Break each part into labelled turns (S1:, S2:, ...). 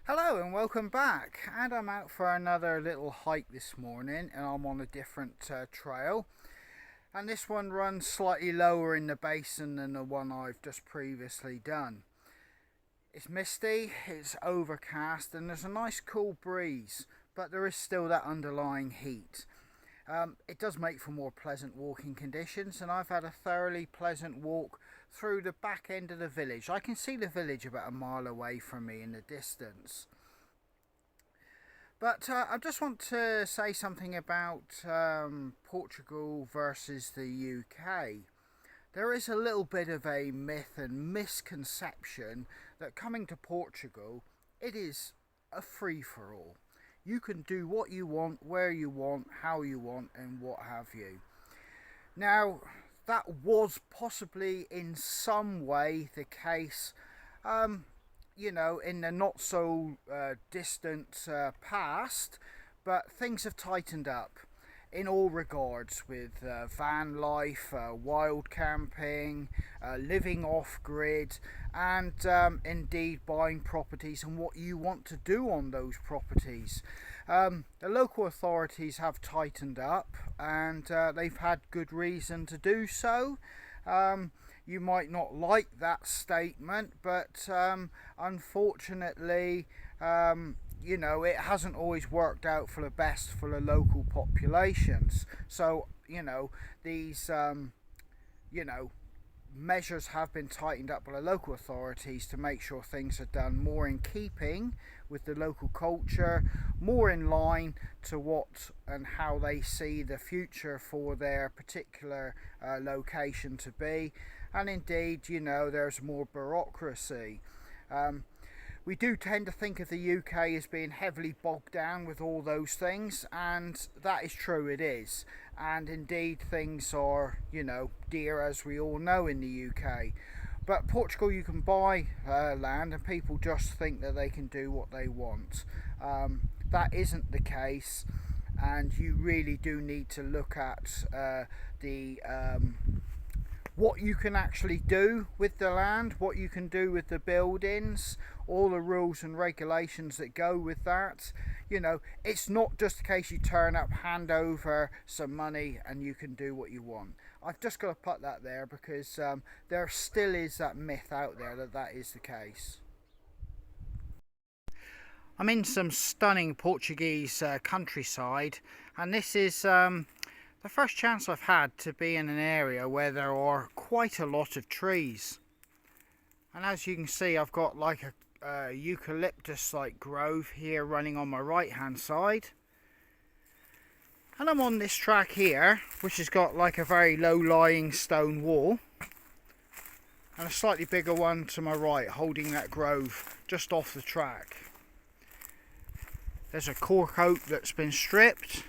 S1: Hello and welcome back, and I'm out for another little hike this morning, and I'm on a different trail, and this one runs slightly lower in the basin than the one I've just previously done. It's misty, it's overcast, and there's a nice cool breeze, but there is still that underlying heat. It does make for more pleasant walking conditions, and I've had a thoroughly pleasant walk through the back end of the village. I can see the village about a mile away from me in the distance. But I just want to say something about Portugal versus the UK. There is a little bit of a myth and misconception that coming to Portugal, it is a free-for-all. You can do what you want, where you want, how you want, and what have you. Now, that was possibly in some way the case, in the not so distant past, but things have tightened up in all regards with van life, wild camping, living off grid, and indeed buying properties and what you want to do on those properties. The local authorities have tightened up, and they've had good reason to do so. You might not like that statement, but unfortunately, it hasn't always worked out for the best for the local populations. So, these, measures have been tightened up by the local authorities to make sure things are done more in keeping with the local culture, more in line to what and how they see the future for their particular location to be. And indeed, there's more bureaucracy. We do tend to think of the UK as being heavily bogged down with all those things, and that is true, it is. And indeed, things are, dear, as we all know, in the UK. But Portugal, you can buy land, and people just think that they can do what they want. That isn't the case, and you really do need to look at what you can actually do with the land, what you can do with the buildings, all the rules and regulations that go with that. It's not just a case you turn up, hand over some money, and you can do what you want. I've just got to put that there because there still is that myth out there that is the case. I'm in some stunning Portuguese countryside, and this is the first chance I've had to be in an area where there are quite a lot of trees. And as you can see, I've got like a eucalyptus like grove here running on my right hand side. And I'm on this track here, which has got like a very low lying stone wall. And a slightly bigger one to my right, holding that grove just off the track. There's a cork oak that's been stripped.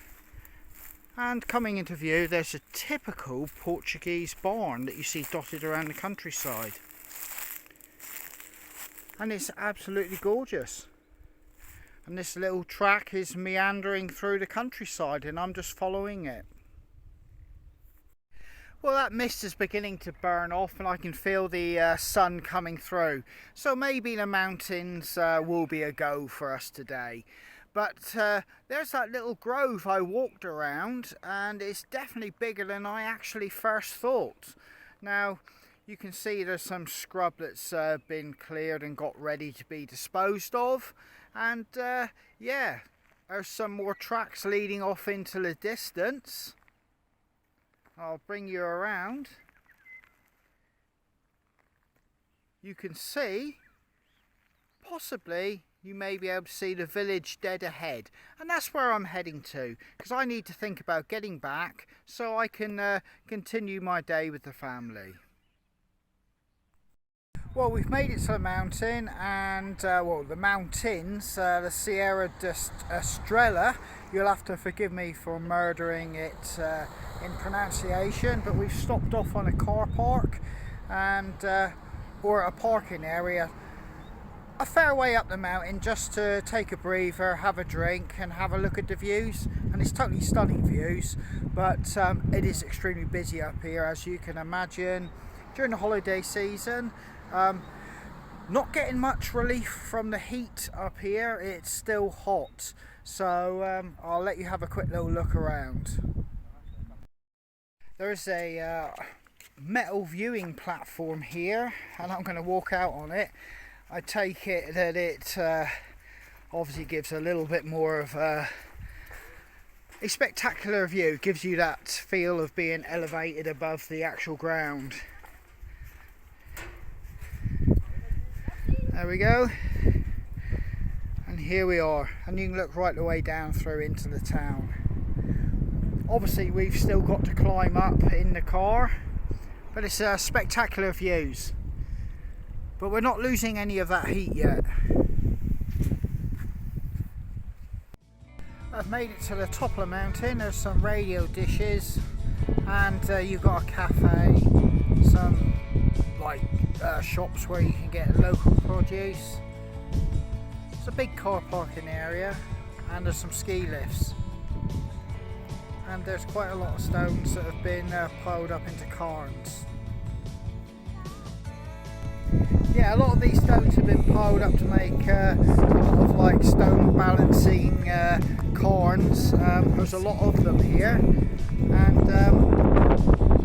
S1: And coming into view, there's a typical Portuguese barn that you see dotted around the countryside. And it's absolutely gorgeous. And this little track is meandering through the countryside, and I'm just following it. Well, that mist is beginning to burn off, and I can feel the sun coming through. So maybe the mountains will be a go for us today. But there's that little grove I walked around, and it's definitely bigger than I actually first thought. Now, you can see there's some scrub that's been cleared and got ready to be disposed of. And yeah, there's some more tracks leading off into the distance. I'll bring you around. You can see, possibly, you may be able to see the village dead ahead, and that's where I'm heading to, because I need to think about getting back so I can continue my day with the family. Well, we've made it to the mountain, and the mountains, the Serra da Estrela. You'll have to forgive me for murdering it in pronunciation, but we've stopped off on a car park and or a parking area a fair way up the mountain just to take a breather, have a drink and have a look at the views. And it's totally stunning views, but it is extremely busy up here, as you can imagine, during the holiday season. Not getting much relief from the heat up here, it's still hot. So I'll let you have a quick little look around. There's a metal viewing platform here, and I'm going to walk out on it. I take it that it obviously gives a little bit more of a spectacular view, gives you that feel of being elevated above the actual ground. There we go, and here we are, and you can look right the way down through into the town. Obviously we've still got to climb up in the car, but it's spectacular views, but we're not losing any of that heat yet. I've made it to the top of the mountain. There's some radio dishes, and you've got a cafe, some shops where you can get local produce. It's a big car parking area, and there's some ski lifts, and there's quite a lot of stones that have been piled up into cairns. Yeah, a lot of these stones have been piled up to make a lot of stone balancing cairns. There's a lot of them here, and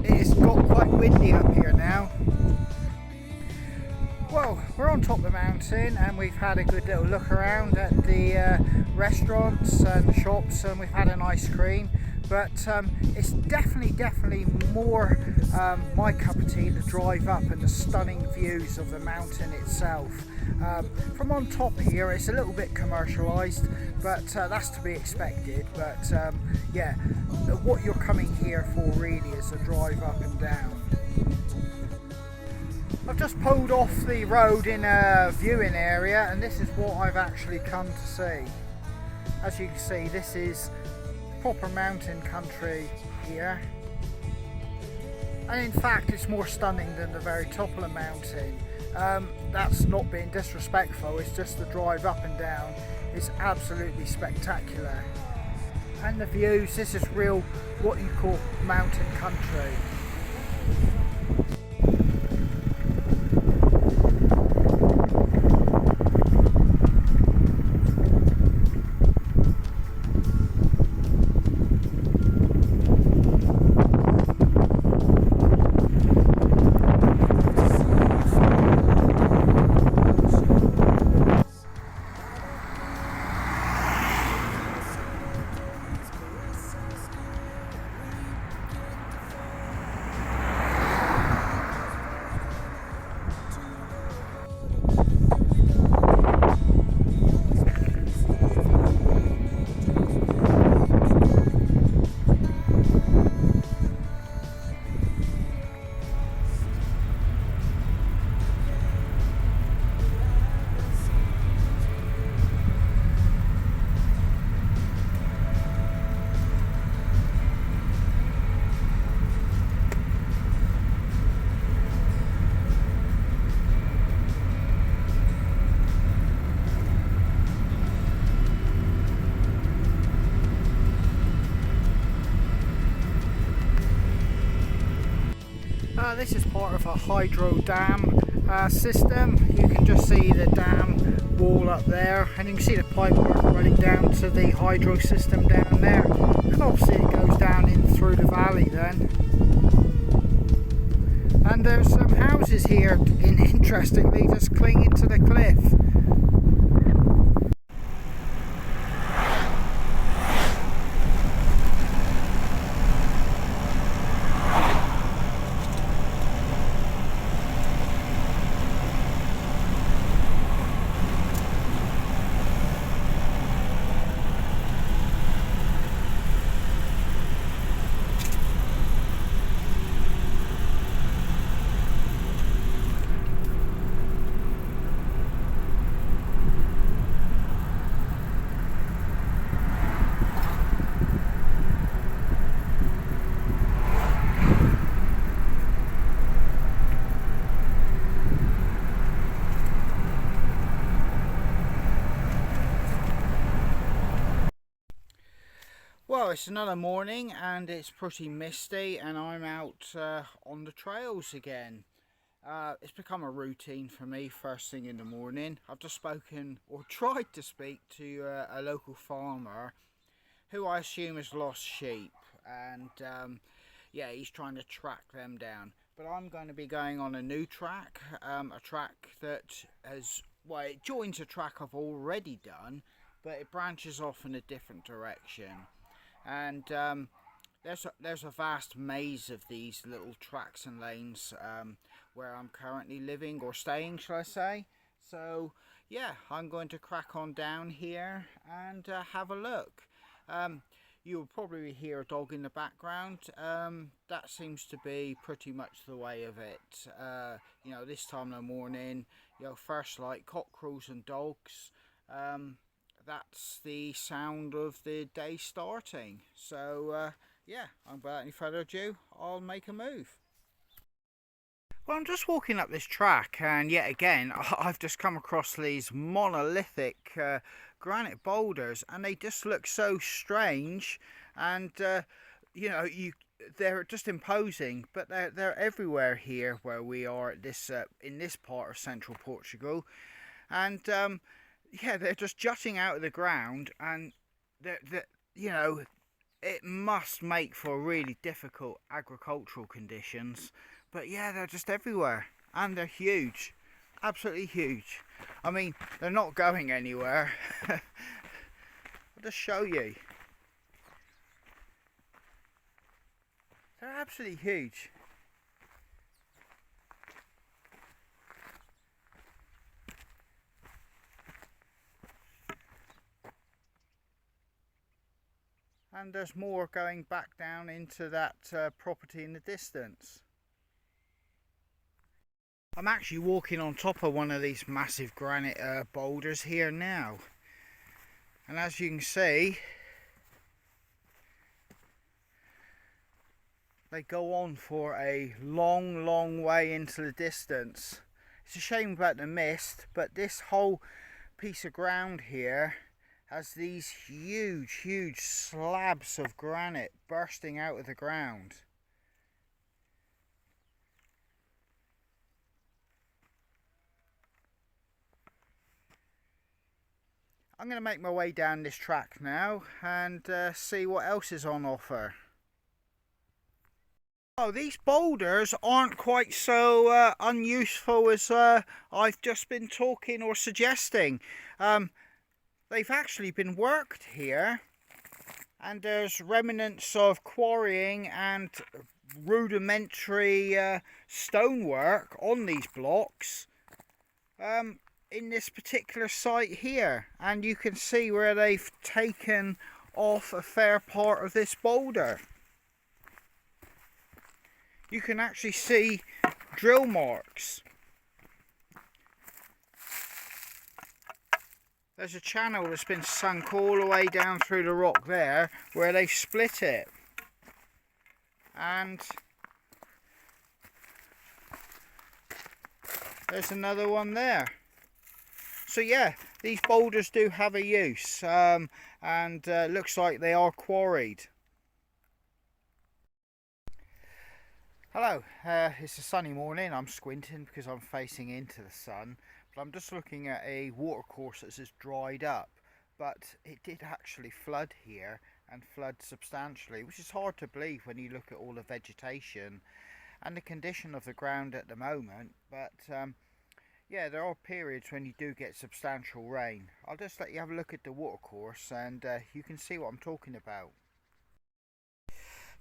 S1: it's got quite windy up here now. Well, we're on top of the mountain, and we've had a good little look around at the restaurants and the shops, and we've had an ice cream. But it's definitely more my cup of tea, the drive up and the stunning views of the mountain itself. From on top here, it's a little bit commercialised, but that's to be expected. But yeah, what you're coming here for really is a drive up and down. I've just pulled off the road in a viewing area, and this is what I've actually come to see. As you can see, this is proper mountain country here, and in fact it's more stunning than the very top of the mountain. That's not being disrespectful, it's just the drive up and down is absolutely spectacular, and the views, this is real what you call mountain country. This is part of a hydro dam system. You can just see the dam wall up there, and you can see the pipework running down to the hydro system down there, and obviously it goes down in through the valley then. And there's some houses here, interestingly, just clinging to the cliff. Well, it's another morning and it's pretty misty, and I'm out on the trails again. It's become a routine for me first thing in the morning. I've just spoken or tried to speak to a local farmer who I assume has lost sheep, and yeah, he's trying to track them down. But I'm going to be going on a new track, a track that has, well, it joins a track I've already done, but it branches off in a different direction. And there's a vast maze of these little tracks and lanes where I'm currently living or staying, shall I say. So yeah, I'm going to crack on down here and have a look. You'll probably hear a dog in the background. That seems to be pretty much the way of it. You know, this time of the morning, you know, first light, cockerels and dogs. That's the sound of the day starting. So yeah, without any further ado, I'll make a move. Well, I'm just walking up this track, and yet again, I've just come across these monolithic granite boulders, and they just look so strange. And you know, they're just imposing, but they're everywhere here where we are at this in this part of central Portugal, and yeah, they're just jutting out of the ground, and they're you know, it must make for really difficult agricultural conditions. But yeah, they're just everywhere, and they're huge, absolutely huge. I mean, they're not going anywhere. I'll just show you. They're absolutely huge. And there's more going back down into that property in the distance. I'm actually walking on top of one of these massive granite boulders here now, and as you can see, they go on for a long way into the distance. It's a shame about the mist, but this whole piece of ground here has these huge slabs of granite bursting out of the ground. I'm going to make my way down this track now and see what else is on offer. Oh, these boulders aren't quite so unuseful as I've just been talking or suggesting. They've actually been worked here, and there's remnants of quarrying and rudimentary stonework on these blocks in this particular site here, and you can see where they've taken off a fair part of this boulder. You can actually see drill marks. There's a channel that's been sunk all the way down through the rock there where they've split it. And there's another one there. So yeah, these boulders do have a use, and looks like they are quarried. Hello, it's a sunny morning. I'm squinting because I'm facing into the sun, but I'm just looking at a watercourse that's just dried up, but it did actually flood here, and flood substantially, which is hard to believe when you look at all the vegetation and the condition of the ground at the moment. But yeah, there are periods when you do get substantial rain. I'll just let you have a look at the watercourse, and you can see what I'm talking about.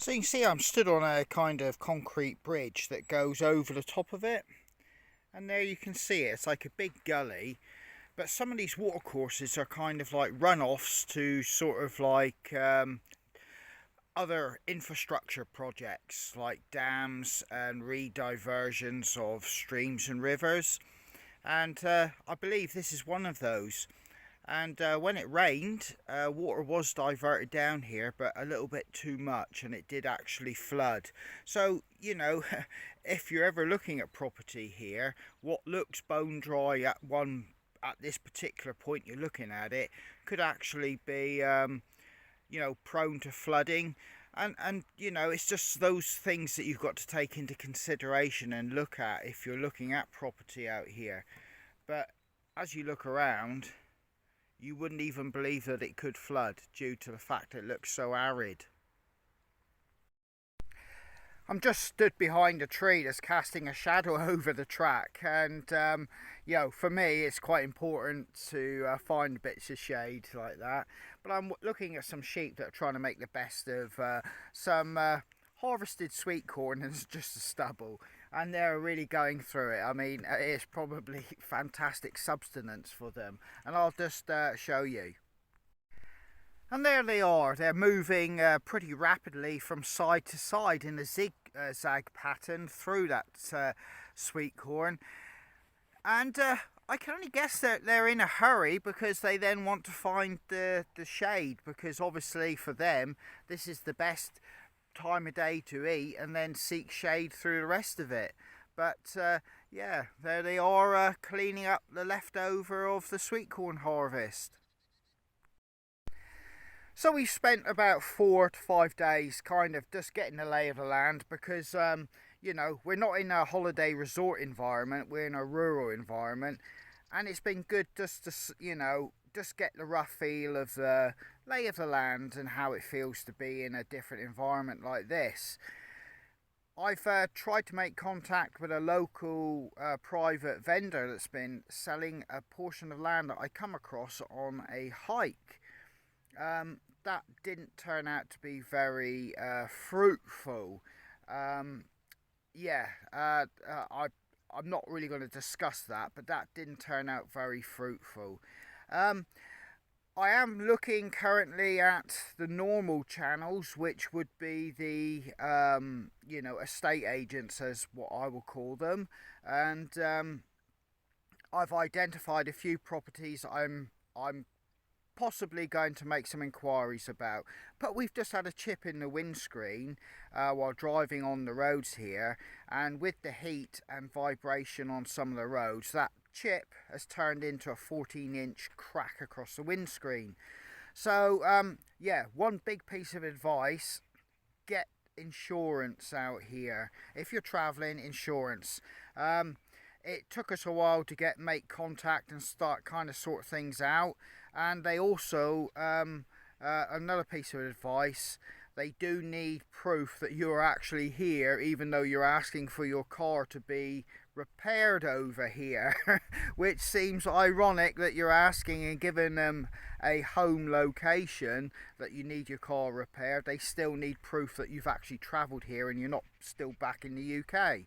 S1: So you can see I'm stood on a kind of concrete bridge that goes over the top of it, and there you can see it. It's like a big gully, but some of these watercourses are kind of like runoffs to sort of like other infrastructure projects like dams and rediversions of streams and rivers, and I believe this is one of those. And when it rained, water was diverted down here, but a little bit too much, and it did actually flood. So, you know, if you're ever looking at property here, what looks bone dry at this particular point you're looking at it could actually be, you know, prone to flooding. And you know, it's just those things that you've got to take into consideration and look at if you're looking at property out here. But as you look around, you wouldn't even believe that it could flood due to the fact it looks so arid. I'm just stood behind a tree that's casting a shadow over the track, and you know, for me it's quite important to find bits of shade like that. But I'm looking at some sheep that are trying to make the best of some harvested sweet corn and it's just a stubble, and they're really going through it. I mean, it's probably fantastic subsistence for them, and I'll just show you. And there they are. They're moving pretty rapidly from side to side in a zigzag pattern through that sweet corn. And I can only guess that they're in a hurry because they then want to find the shade, because obviously for them this is the best time of day to eat and then seek shade through the rest of it. But yeah, there they are cleaning up the leftover of the sweet corn harvest. So we spent about 4 to 5 days kind of just getting the lay of the land, because you know, we're not in a holiday resort environment, we're in a rural environment, and it's been good just to, you know, just get the rough feel of the lay of the land and how it feels to be in a different environment like this. I've tried to make contact with a local private vendor that's been selling a portion of land that I come across on a hike. That didn't turn out to be very fruitful. Yeah, I'm not really going to discuss that, but that didn't turn out very fruitful. I am looking currently at the normal channels, which would be the you know, estate agents, as what I will call them, and I've identified a few properties I'm possibly going to make some inquiries about. But we've just had a chip in the windscreen while driving on the roads here, and with the heat and vibration on some of the roads, that chip has turned into a 14-inch crack across the windscreen. So yeah, one big piece of advice: get insurance out here. If you're traveling, insurance. It took us a while to make contact and start kind of sort things out. And they also, another piece of advice, they do need proof that you're actually here, even though you're asking for your car to be repaired over here, which seems ironic that you're asking and giving them a home location that you need your car repaired. They still need proof that you've actually travelled here and you're not still back in the UK.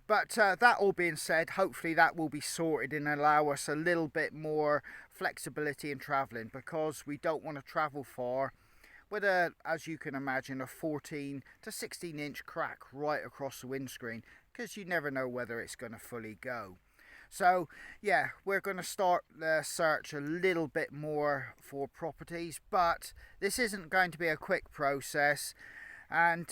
S1: But that all being said, hopefully that will be sorted and allow us a little bit more flexibility in travelling, because we don't want to travel far with a, as you can imagine, a 14 to 16 inch crack right across the windscreen, because you never know whether it's going to fully go. So yeah, we're going to start the search a little bit more for properties, but this isn't going to be a quick process. And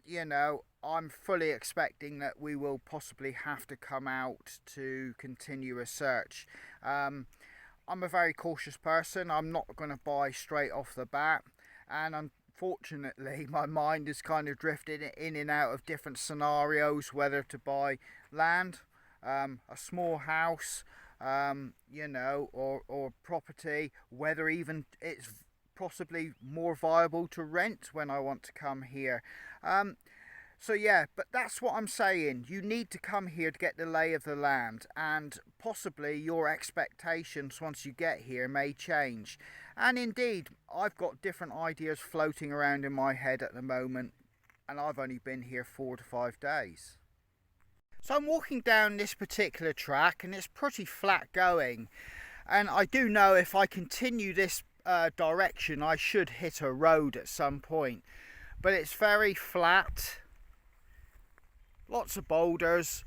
S1: you know, I'm fully expecting that we will possibly have to come out to continue a search. I'm a very cautious person. I'm not going to buy straight off the bat, and unfortunately my mind is kind of drifted in and out of different scenarios, whether to buy land, a small house, you know, or property, whether even it's possibly more viable to rent when I want to come here. So yeah, but that's what I'm saying. You need to come here to get the lay of the land, and possibly your expectations once you get here may change. And indeed, I've got different ideas floating around in my head at the moment, and I've only been here 4 to 5 days. So I'm walking down this particular track, and it's pretty flat going. And I do know if I continue this direction, I should hit a road at some point. But it's very flat. Lots of boulders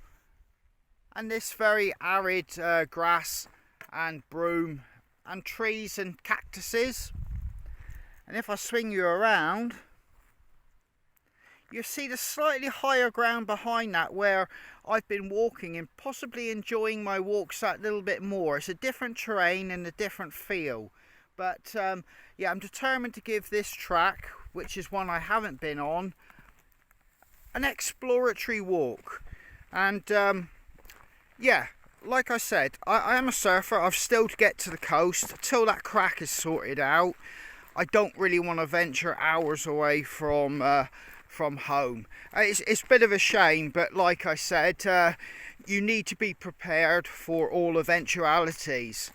S1: and this very arid grass and broom and trees and cactuses. And if I swing you around, you see the slightly higher ground behind that where I've been walking and possibly enjoying my walks that little bit more. It's a different terrain and a different feel. But yeah, I'm determined to give this track, which is one I haven't been on, an exploratory walk. And yeah, like I said, I am a surfer. I've still to get to the coast. Till that crack is sorted out, I don't really want to venture hours away from home. It's a bit of a shame, but like I said, you need to be prepared for all eventualities.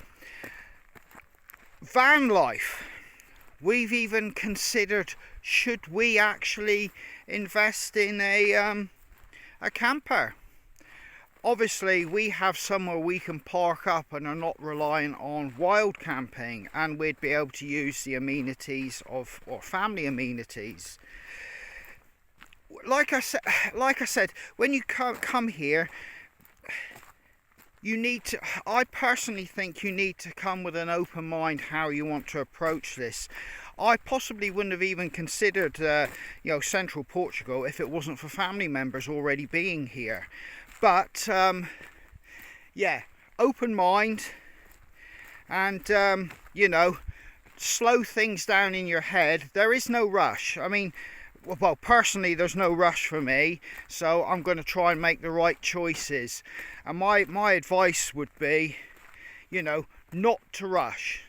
S1: Van life. We've even considered, should we actually invest in a camper? Obviously, we have somewhere we can park up and are not relying on wild camping, and we'd be able to use the amenities of or family amenities. Like I said, when you come here, you need to. I personally think you need to come with an open mind how you want to approach this. I possibly wouldn't have even considered, central Portugal if it wasn't for family members already being here. But yeah, open mind, and slow things down in your head. There is no rush. I mean, well, personally, there's no rush for me, so I'm going to try and make the right choices. And my advice would be, not to rush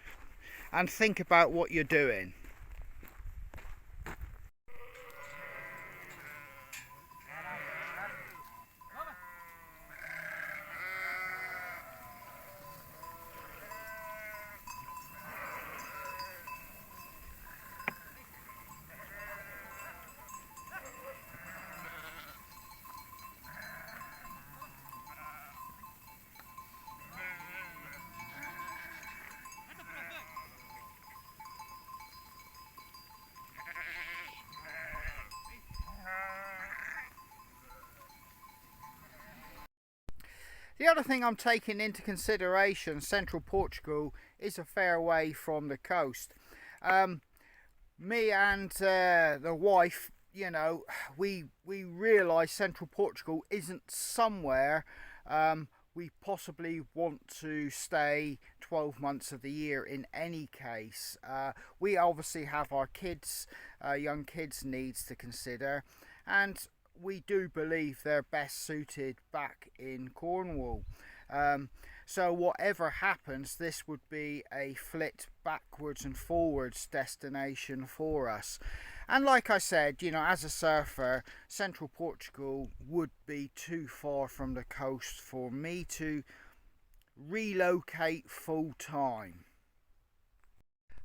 S1: and think about what you're doing. The other thing I'm taking into consideration, central Portugal is a fair way from the coast. Me and the wife, we realise central Portugal isn't somewhere we possibly want to stay 12 months of the year in any case. We obviously have our kids, young kids' needs to consider, and we do believe they're best suited back in Cornwall. So whatever happens, this would be a flit backwards and forwards destination for us. And like I said, as a surfer, central Portugal would be too far from the coast for me to relocate full time.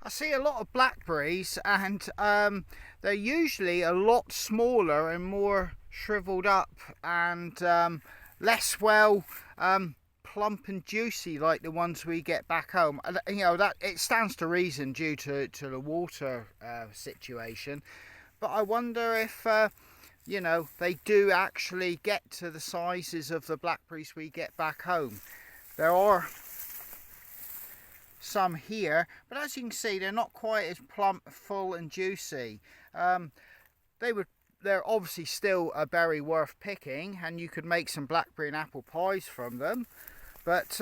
S1: I see a lot of blackberries, and they're usually a lot smaller and more shriveled up, and less plump and juicy like the ones we get back home. That it stands to reason due to the water situation, but I wonder if they do actually get to the sizes of the blackberries we get back home. There are some here, but as you can see, they're not quite as plump, full and juicy. They're obviously still a berry worth picking, and you could make some blackberry and apple pies from them. But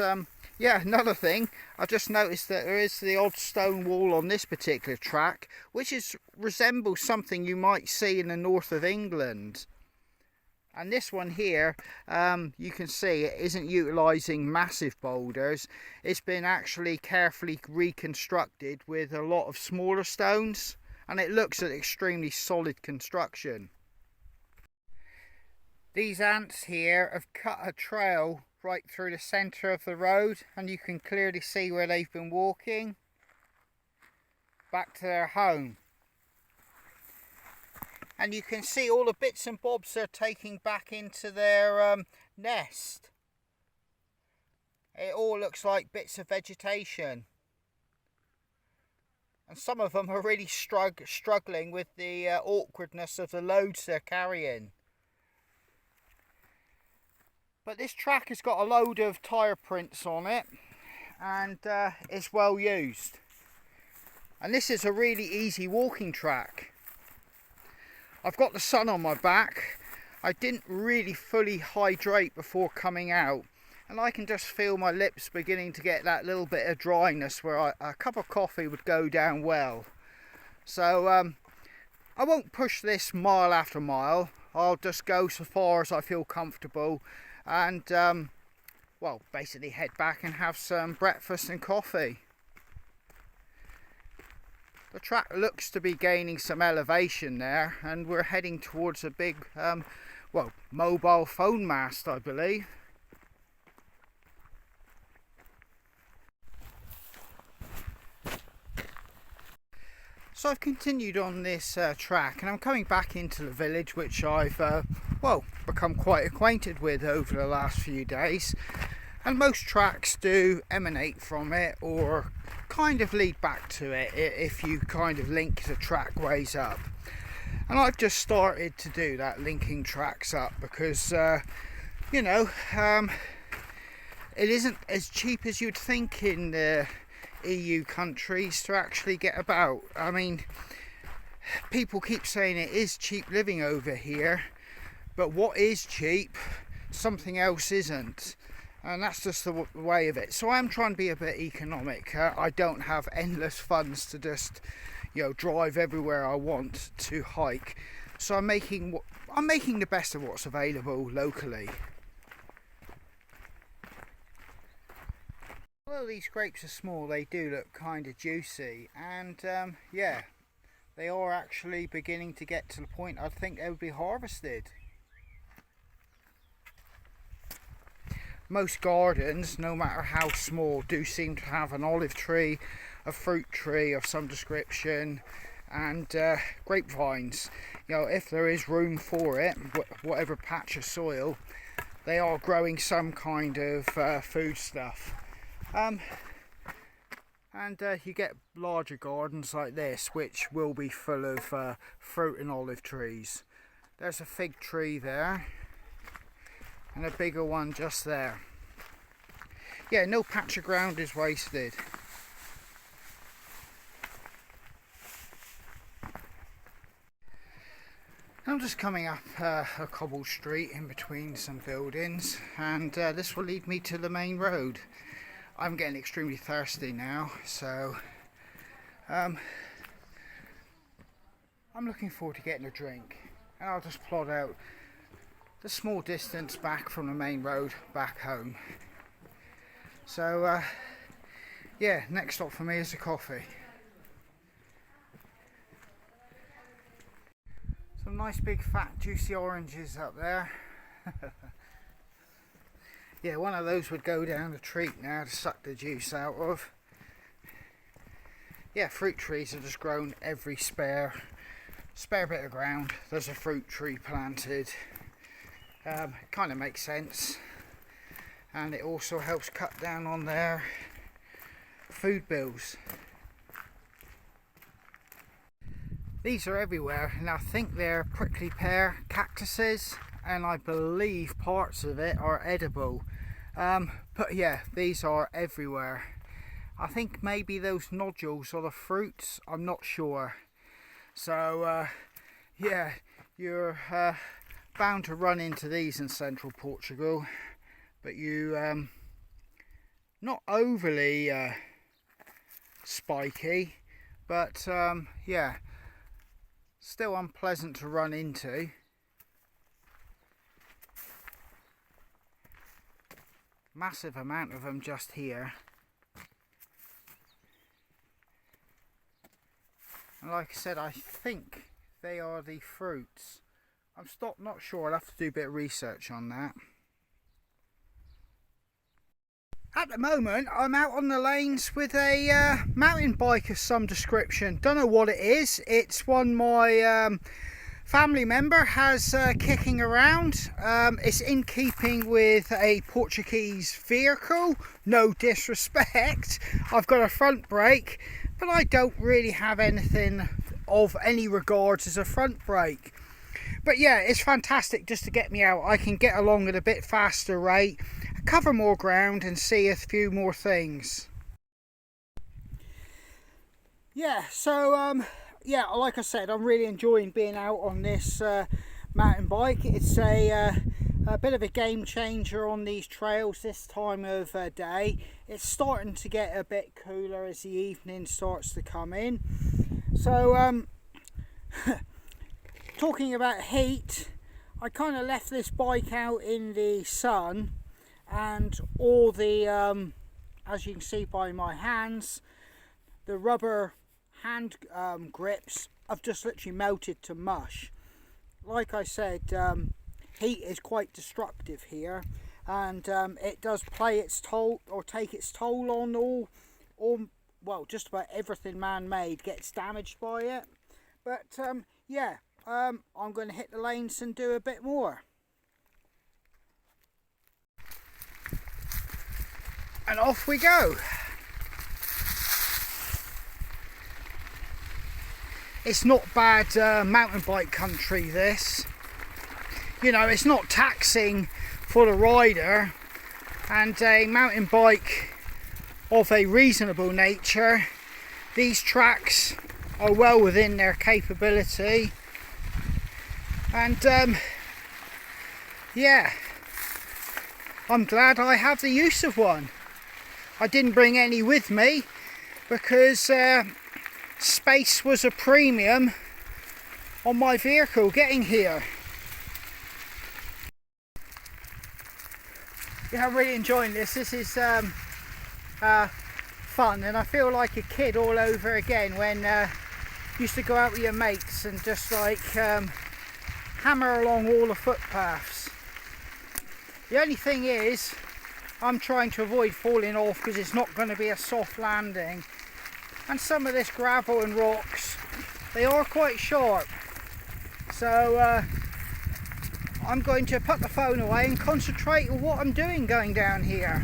S1: yeah, another thing, I just noticed that there is the odd stone wall on this particular track, which resembles something you might see in the north of England. And this one here, you can see it isn't utilising massive boulders. It's been actually carefully reconstructed with a lot of smaller stones, and it looks an extremely solid construction. These ants here have cut a trail right through the centre of the road, and you can clearly see where they've been walking back to their home. And you can see all the bits and bobs they're taking back into their nest. It all looks like bits of vegetation. And some of them are really struggling with the awkwardness of the loads they're carrying. But this track has got a load of tyre prints on it, and it's well used. And this is a really easy walking track. I've got the sun on my back. I didn't really fully hydrate before coming out, and I can just feel my lips beginning to get that little bit of dryness where a cup of coffee would go down well. So I won't push this mile after mile. I'll just go so far as I feel comfortable and well, basically head back and have some breakfast and coffee. The track looks to be gaining some elevation there, and we're heading towards a big well, mobile phone mast, I believe. So I've continued on this track, and I'm coming back into the village, which I've well, become quite acquainted with over the last few days. And most tracks do emanate from it or kind of lead back to it if you kind of link the trackways up. And I've just started to do that, linking tracks up, because you know, it isn't as cheap as you'd think in the EU countries to actually get about. I mean, people keep saying it is cheap living over here, but what is cheap, something else isn't. And that's just the way of it. So I'm trying to be a bit economic. I don't have endless funds to just, you know, drive everywhere I want to hike. So I'm making the best of what's available locally. Although these grapes are small, they do look kind of juicy, and yeah, they are actually beginning to get to the point I think they would be harvested. Most gardens, no matter how small, do seem to have an olive tree, a fruit tree of some description, and grapevines. You know, if there is room for it, whatever patch of soil, they are growing some kind of food stuff. And you get larger gardens like this, which will be full of fruit and olive trees. There's a fig tree there, and a bigger one just there. Yeah, no patch of ground is wasted. I'm just coming up a cobble street in between some buildings, and this will lead me to the main road. I'm getting extremely thirsty now, so I'm looking forward to getting a drink, and I'll just plod out the small distance back from the main road back home. So yeah, next stop for me is a coffee. Some nice big fat juicy oranges up there. Yeah, one of those would go down the treat now to suck the juice out of. Yeah, fruit trees have just grown every spare bit of ground. There's a fruit tree planted. Kind of makes sense, and it also helps cut down on their food bills. These are everywhere, and I think they're prickly pear cactuses, and I believe parts of it are edible. But yeah, these are everywhere. I think maybe those nodules are the fruits, I'm not sure. So yeah, you're bound to run into these in central Portugal, but you not overly spiky, but yeah, still unpleasant to run into. Massive amount of them just here, and like I said, I think they are the fruits. I'm not sure, I'll have to do a bit of research on that. At the moment, I'm out on the lanes with a mountain bike of some description. Don't know what it is. It's one my family member has kicking around. It's in keeping with a Portuguese vehicle. No disrespect. I've got a front brake, but I don't really have anything of any regards as a front brake. But yeah, it's fantastic just to get me out. I can get along at a bit faster rate, cover more ground, and see a few more things. Yeah, so yeah, like I said, I'm really enjoying being out on this mountain bike. It's a bit of a game changer on these trails this time of day. It's starting to get a bit cooler as the evening starts to come in. So talking about heat, I kind of left this bike out in the sun, and all the as you can see by my hands, the rubber hand grips have just literally melted to mush. Like I said, heat is quite destructive here, and it does play its toll, or take its toll on all well, just about everything man-made gets damaged by it. But yeah, I'm going to hit the lanes and do a bit more. And off we go. It's not bad mountain bike country, this. You know, it's not taxing for the rider, and a mountain bike of a reasonable nature. These tracks are well within their capability, and yeah, I'm glad I have the use of one. I didn't bring any with me because space was a premium on my vehicle getting here. Yeah, I'm really enjoying this. This is fun, and I feel like a kid all over again when you used to go out with your mates and just like hammer along all the footpaths. The only thing is, I'm trying to avoid falling off because it's not going to be a soft landing, and some of this gravel and rocks, they are quite sharp, so I'm going to put the phone away and concentrate on what I'm doing going down here.